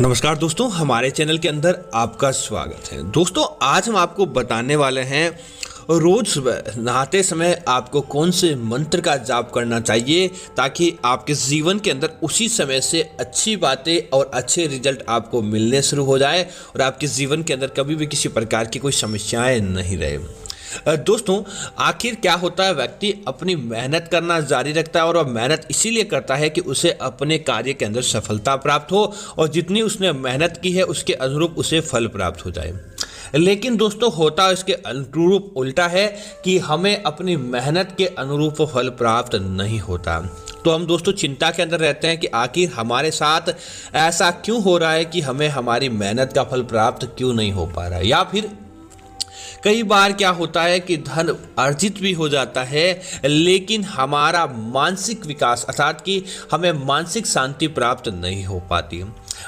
नमस्कार दोस्तों, हमारे चैनल के अंदर आपका स्वागत है। दोस्तों, आज हम आपको बताने वाले हैं रोज सुबह नहाते समय आपको कौन से मंत्र का जाप करना चाहिए ताकि आपके जीवन के अंदर उसी समय से अच्छी बातें और अच्छे रिजल्ट आपको मिलने शुरू हो जाए और आपके जीवन के अंदर कभी भी किसी प्रकार की कोई समस्याएं नहीं रहे। दोस्तों, आखिर क्या होता है, व्यक्ति अपनी मेहनत करना जारी रखता है और वह मेहनत इसीलिए करता है कि उसे अपने कार्य के अंदर सफलता प्राप्त हो और जितनी उसने मेहनत की है उसके अनुरूप उसे फल प्राप्त हो जाए। लेकिन दोस्तों, होता इसके अनुरूप उल्टा है कि हमें अपनी मेहनत के अनुरूप फल प्राप्त नहीं होता। तो हम दोस्तों चिंता के अंदर रहते हैं कि आखिर हमारे साथ ऐसा क्यों हो रहा है कि हमें हमारी मेहनत का फल प्राप्त क्यों नहीं हो पा रहा है। या फिर कई बार क्या होता है कि धन अर्जित भी हो जाता है लेकिन हमारा मानसिक विकास अर्थात कि हमें मानसिक शांति प्राप्त नहीं हो पाती।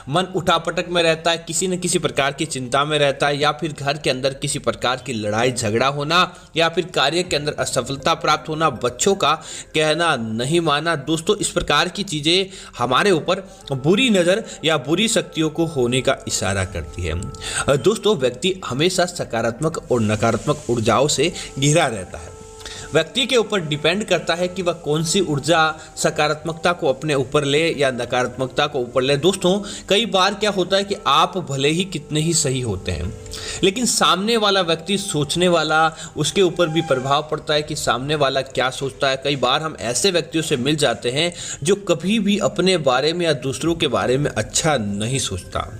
मन उठापटक में रहता है, किसी न किसी प्रकार की चिंता में रहता है, या फिर घर के अंदर किसी प्रकार की लड़ाई झगड़ा होना, या फिर कार्य के अंदर असफलता प्राप्त होना, बच्चों का कहना नहीं माना। दोस्तों, इस प्रकार की चीज़ें हमारे ऊपर बुरी नज़र या बुरी शक्तियों को होने का इशारा करती है। दोस्तों, व्यक्ति हमेशा सकारात्मक और नकारात्मक ऊर्जाओं से घिरा रहता है। व्यक्ति के ऊपर डिपेंड करता है कि वह कौन सी ऊर्जा सकारात्मकता को अपने ऊपर ले या नकारात्मकता को ऊपर ले। दोस्तों, कई बार क्या होता है कि आप भले ही कितने ही सही होते हैं लेकिन सामने वाला व्यक्ति सोचने वाला, उसके ऊपर भी प्रभाव पड़ता है कि सामने वाला क्या सोचता है। कई बार हम ऐसे व्यक्तियों से मिल जाते हैं जो कभी भी अपने बारे में या दूसरों के बारे में अच्छा नहीं सोचता,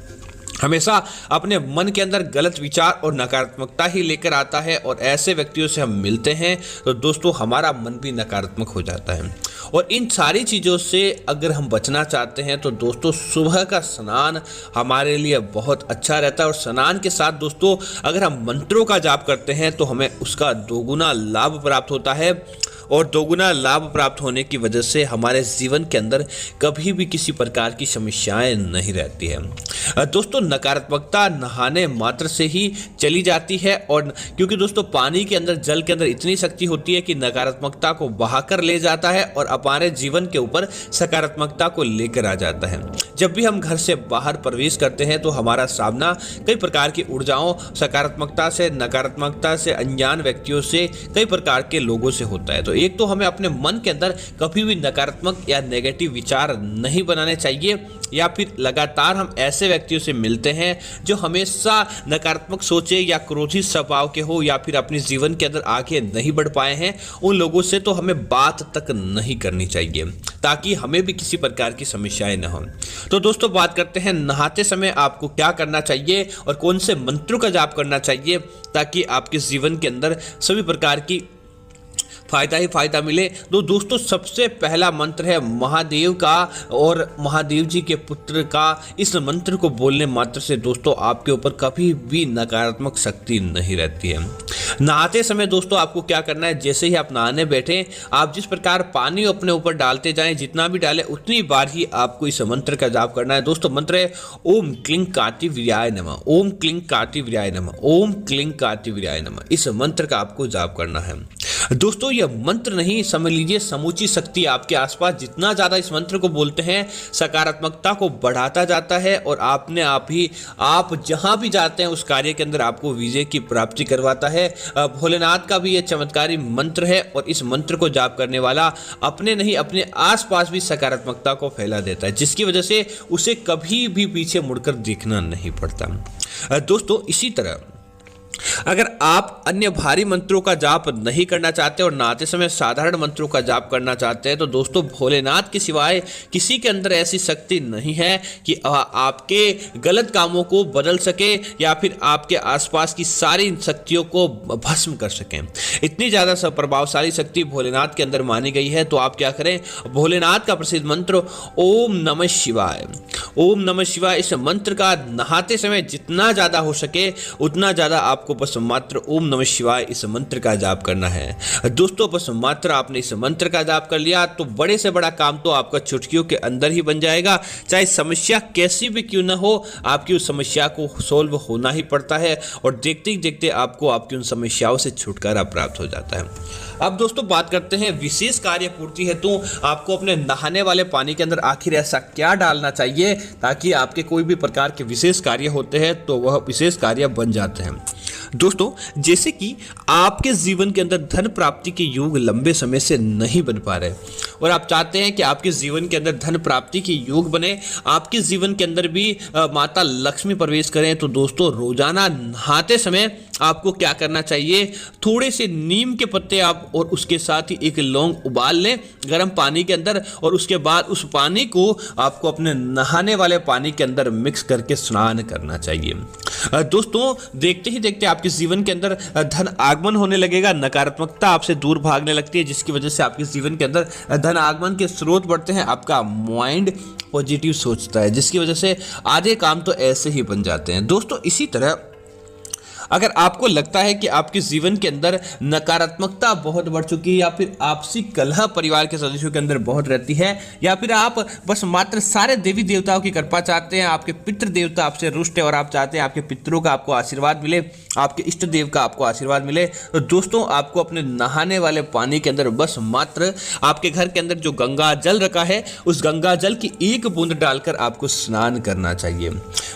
हमेशा अपने मन के अंदर गलत विचार और नकारात्मकता ही लेकर आता है। और ऐसे व्यक्तियों से हम मिलते हैं तो दोस्तों हमारा मन भी नकारात्मक हो जाता है। और इन सारी चीज़ों से अगर हम बचना चाहते हैं तो दोस्तों सुबह का स्नान हमारे लिए बहुत अच्छा रहता है। और स्नान के साथ दोस्तों अगर हम मंत्रों का जाप करते हैं तो हमें उसका दोगुना लाभ प्राप्त होता है। और दोगुना लाभ प्राप्त होने की वजह से हमारे जीवन के अंदर कभी भी किसी प्रकार की समस्याएं नहीं रहती है। दोस्तों, नकारात्मकता नहाने मात्र से ही चली जाती है। और क्योंकि दोस्तों पानी के अंदर, जल के अंदर इतनी शक्ति होती है कि नकारात्मकता को बहाकर ले जाता है और हमारे जीवन के ऊपर सकारात्मकता को लेकर आ जाता है। जब भी हम घर से बाहर प्रवेश करते हैं तो हमारा सामना कई प्रकार की ऊर्जाओं, सकारात्मकता से, नकारात्मकता से, अनजान व्यक्तियों से, कई प्रकार के लोगों से होता है। तो एक तो हमें अपने मन के अंदर कभी भी नकारात्मक या नेगेटिव विचार नहीं बनाने चाहिए, या फिर लगातार हम ऐसे व्यक्तियों से मिलते हैं जो हमेशा नकारात्मक सोचे या क्रोधित स्वभाव के हो, या फिर अपने जीवन के अंदर आगे नहीं बढ़ पाए हैं, उन लोगों से तो हमें बात तक नहीं करनी चाहिए ताकि हमें भी किसी प्रकार की समस्याएं न हो। तो दोस्तों, बात करते हैं नहाते समय आपको क्या करना चाहिए और कौन से मंत्रों का जाप करना चाहिए ताकि आपके जीवन के अंदर सभी प्रकार की फायदा ही फायदा मिले। तो दोस्तों, सबसे पहला मंत्र है महादेव का और महादेव जी के पुत्र का। इस मंत्र को बोलने मात्र से दोस्तों आपके ऊपर कभी भी नकारात्मक शक्ति नहीं रहती है। नहाते समय दोस्तों आपको क्या करना है, जैसे ही आप नहाने बैठे, आप जिस प्रकार पानी अपने ऊपर डालते जाएं, जितना भी डालें उतनी बार ही आपको इस मंत्र का जाप करना है। दोस्तों, मंत्र है ओम क्लीं कार्तिवीर्याय नमः, ओम क्लीं कार्तिवीर्याय नमः, ओम क्लीं कार्तिवीर्याय नमः। इस मंत्र का आपको जाप करना है। दोस्तों, यह मंत्र नहीं, समझ लीजिए समूची शक्ति आपके आसपास जितना ज़्यादा इस मंत्र को बोलते हैं सकारात्मकता को बढ़ाता जाता है और आपने आप ही आप जहां भी जाते हैं उस कार्य के अंदर आपको विजय की प्राप्ति करवाता है। भोलेनाथ का भी यह चमत्कारी मंत्र है और इस मंत्र को जाप करने वाला अपने नहीं अपने आसपास भी सकारात्मकता को फैला देता है, जिसकी वजह से उसे कभी भी पीछे मुड़कर देखना नहीं पड़ता। दोस्तों, इसी तरह अगर आप अन्य भारी मंत्रों का जाप नहीं करना चाहते और नहाते समय साधारण मंत्रों का जाप करना चाहते हैं तो दोस्तों भोलेनाथ के सिवाय किसी के अंदर ऐसी शक्ति नहीं है कि आपके गलत कामों को बदल सके या फिर आपके आसपास की सारी शक्तियों को भस्म कर सकें। इतनी ज़्यादा प्रभावशाली शक्ति भोलेनाथ के अंदर मानी गई है। तो आप क्या करें, भोलेनाथ का प्रसिद्ध मंत्र ओम नमः शिवाय, ओम नमः शिवाय, इस मंत्र का नहाते समय जितना ज़्यादा हो सके उतना ज़्यादा आपको बस मात्र ओम नमः शिवाय इस मंत्र का जाप करना है। दोस्तों बस मात्र आपने इस मंत्र का जाप कर लिया तो बड़े से बड़ा काम तो आपका चुटकियों के अंदर ही बन जाएगा। चाहे समस्या कैसी भी क्यों ना हो, आपकी उस समस्या को सोल्व होना ही पड़ता है और देखते ही देखते आपको आपकी उन समस्याओं से छुटकारा प्राप्त हो जाता है। अब दोस्तों बात करते हैं विशेष कार्य पूर्ति हेतु आपको अपने नहाने वाले पानी के अंदर आखिर ऐसा क्या डालना चाहिए ताकि आपके कोई भी प्रकार के विशेष कार्य होते हैं तो वह विशेष कार्य बन जाते हैं। दोस्तों जैसे कि आपके जीवन के अंदर धन प्राप्ति के योग लंबे समय से नहीं बन पा रहे और आप चाहते हैं कि आपके जीवन के अंदर धन प्राप्ति के योग बने, आपके जीवन के अंदर भी माता लक्ष्मी प्रवेश करें, तो दोस्तों रोजाना नहाते समय आपको क्या करना चाहिए, थोड़े से नीम के पत्ते आप और उसके साथ ही एक लौंग उबाल लें गर्म पानी के अंदर और उसके बाद उस पानी को आपको अपने नहाने वाले पानी के अंदर मिक्स करके स्नान करना चाहिए। दोस्तों देखते ही देखते आपके जीवन के अंदर धन आगमन होने लगेगा, नकारात्मकता आपसे दूर भागने लगती है जिसकी वजह से आपके जीवन के अंदर धन आगमन के स्रोत बढ़ते हैं, आपका माइंड पॉजिटिव सोचता है जिसकी वजह से आधे काम तो ऐसे ही बन जाते हैं। दोस्तों इसी तरह अगर आपको लगता है कि आपके जीवन के अंदर नकारात्मकता बहुत बढ़ चुकी है या फिर आपसी कलह परिवार के सदस्यों के अंदर बहुत रहती है या फिर आप बस मात्र सारे देवी देवताओं की कृपा चाहते हैं, आपके पितृ देवता आपसे रुष्ट है और आप चाहते हैं आपके पितरों का आपको आशीर्वाद मिले, आपके इष्ट देव का आपको आशीर्वाद मिले, तो दोस्तों आपको अपने नहाने वाले पानी के अंदर बस मात्र आपके घर के अंदर जो गंगा जल रखा है उस गंगा जल की एक बूंद डालकर आपको स्नान करना चाहिए।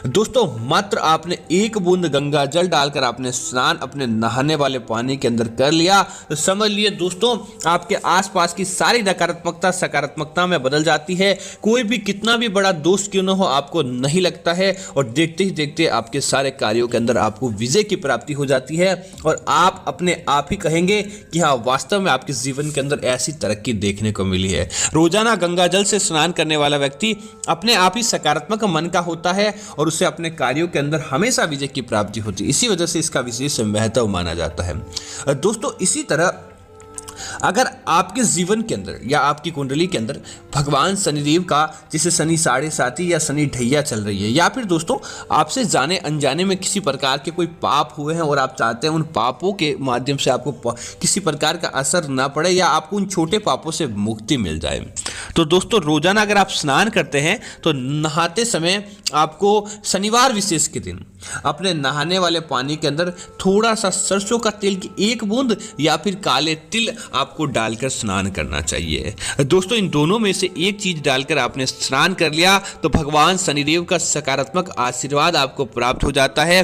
दोस्तों मात्र आपने एक बूंद गंगा जल डालकर आपने स्नान अपने नहाने वाले पानी के अंदर कर लिया तो समझ लिए दोस्तों आपके आसपास की सारी नकारात्मकता सकारात्मकता में बदल जाती है। कोई भी कितना भी बड़ा दोष क्यों न हो आपको नहीं लगता है और देखते ही देखते आपके सारे कार्यों के अंदर आपको विजय की प्राप्ति हो जाती है और आप अपने आप ही कहेंगे कि हाँ वास्तव में आपके जीवन के अंदर ऐसी तरक्की देखने को मिली है। रोजाना गंगा जल से स्नान करने वाला व्यक्ति अपने आप ही सकारात्मक मन का होता है और उसे अपने कार्यों के अंदर हमेशा विजय की प्राप्ति होती है, इसी वजह से इसका विशेष महत्व माना जाता है। दोस्तों इसी तरह अगर आपके जीवन के अंदर या आपकी कुंडली के अंदर भगवान शनिदेव का जैसे शनि साढ़े साथी या शनि ढैया चल रही है या फिर दोस्तों आपसे जाने अनजाने में किसी प्रकार के कोई पाप हुए हैं और आप चाहते हैं उन पापों के माध्यम से आपको किसी प्रकार का असर ना पड़े या आपको उन छोटे पापों से मुक्ति मिल जाए, तो दोस्तों रोजाना अगर आप स्नान करते हैं तो नहाते समय आपको शनिवार विशेष के दिन अपने नहाने वाले पानी के अंदर थोड़ा सा सरसों का तेल की एक बूंद या फिर काले तिल आपको डालकर स्नान करना चाहिए। दोस्तों इन दोनों में से एक चीज डालकर आपने स्नान कर लिया तो भगवान शनिदेव का सकारात्मक आशीर्वाद आपको प्राप्त हो जाता है।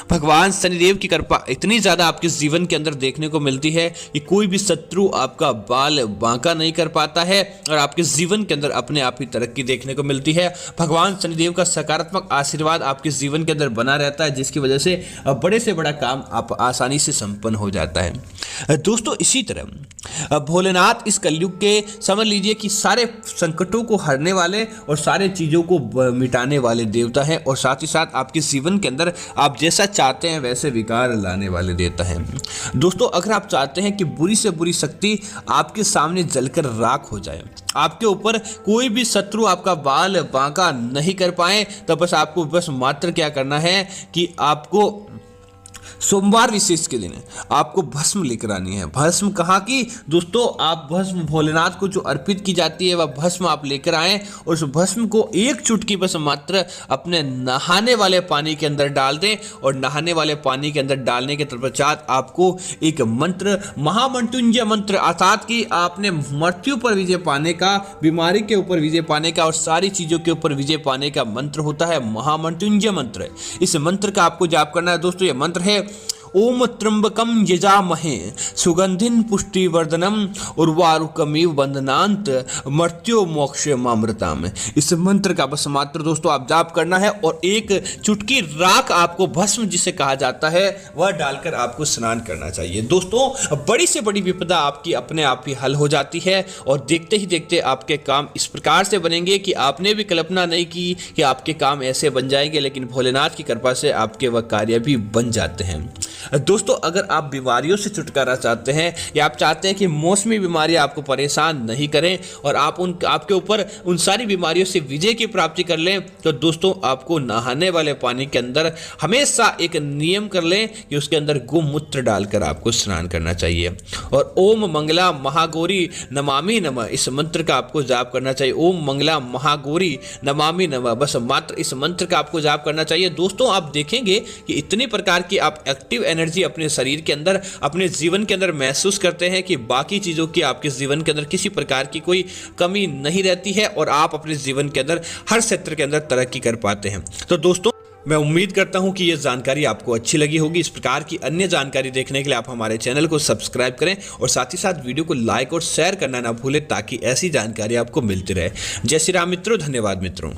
भगवान शनिदेव की कृपा इतनी ज्यादा आपके जीवन के अंदर देखने को मिलती है कि कोई भी शत्रु आपका बाल बांका नहीं कर पाता है और आपके जीवन के अंदर अपने आप ही तरक्की देखने को मिलती है। भगवान शनिदेव का सकारात्मक आशीर्वाद आपके जीवन के अंदर बना रहता है जिसकी वजह से बड़े से बड़ा काम आप आसानी से संपन्न हो जाता है। दोस्तों इसी तरह भोलेनाथ इस कलयुग के समझ लीजिए कि सारे संकटों को हरने वाले और सारे चीजों को मिटाने वाले देवता हैं और साथ ही साथ आपके जीवन के अंदर आप जैसा चाहते हैं वैसे विकार लाने वाले देवता हैं। दोस्तों अगर आप चाहते हैं कि बुरी से बुरी शक्ति आपके सामने जलकर राख हो जाए, आपके ऊपर कोई भी शत्रु आपका बाल बांका नहीं कर पाए, तो बस आपको बस मात्र क्या करना है कि आपको सोमवार विशेष के दिन आपको भस्म लेकर आनी है। भस्म कहाँ की दोस्तों, आप भस्म भोलेनाथ को जो अर्पित की जाती है वह भस्म आप लेकर आए और उस भस्म को एक चुटकी बस मात्र अपने नहाने वाले पानी के अंदर डाल दें और नहाने वाले पानी के अंदर डालने के पश्चात आपको एक मंत्र महामृत्युंजय मंत्र अर्थात कि आपने मृत्यु पर विजय पाने का, बीमारी के ऊपर विजय पाने का और सारी चीजों के ऊपर विजय पाने का मंत्र होता है महामृत्युंजय मंत्र। इस मंत्र का आपको जाप करना है। दोस्तों यह मंत्र है ओम त्र्यंबकम यजामहे सुगंधिन पुष्टिवर्धनम उर्वारुकमिव बंधनांत मृत्यो मोक्षमामृताम। इस मंत्र का बस मात्र दोस्तों आप जाप करना है और एक चुटकी राख आपको भस्म जिसे कहा जाता है वह डालकर आपको स्नान करना चाहिए। दोस्तों बड़ी से बड़ी विपदा आपकी अपने आप ही हल हो जाती है और देखते ही देखते आपके काम इस प्रकार से बनेंगे कि आपने भी कल्पना नहीं की कि आपके काम ऐसे बन जाएंगे, लेकिन भोलेनाथ की कृपा से आपके वह कार्य भी बन जाते हैं। दोस्तों अगर आप बीमारियों से छुटकारा चाहते हैं या आप चाहते हैं कि मौसमी बीमारियां आपको परेशान नहीं करें और आपके ऊपर उन सारी बीमारियों से विजय की प्राप्ति कर लें, तो दोस्तों आपको नहाने वाले पानी के अंदर हमेशा एक नियम कर लें कि उसके अंदर गोमूत्र डालकर आपको स्नान करना चाहिए। और ओम मंगला महागौरी नमामि नमः इस मंत्र का आपको जाप करना चाहिए। ओम मंगला महागौरी नमामि नमः, बस मात्र इस मंत्र का आपको जाप करना चाहिए। दोस्तों आप देखेंगे कि इतनी प्रकार की आप एक्टिव एनर्जी अपने शरीर के अंदर, अपने जीवन के अंदर महसूस करते हैं कि बाकी चीज़ों की आपके जीवन के अंदर किसी प्रकार की कोई कमी नहीं रहती है और आप अपने जीवन के अंदर हर क्षेत्र के अंदर तरक्की कर पाते हैं। तो दोस्तों मैं उम्मीद करता हूं कि यह जानकारी आपको अच्छी लगी होगी। इस प्रकार की अन्य जानकारी देखने के लिए आप हमारे चैनल को सब्सक्राइब करें और साथ ही साथ वीडियो को लाइक और शेयर करना ना भूलें ताकि ऐसी जानकारी आपको मिलती रहे। जय श्री राम मित्रों, धन्यवाद मित्रों।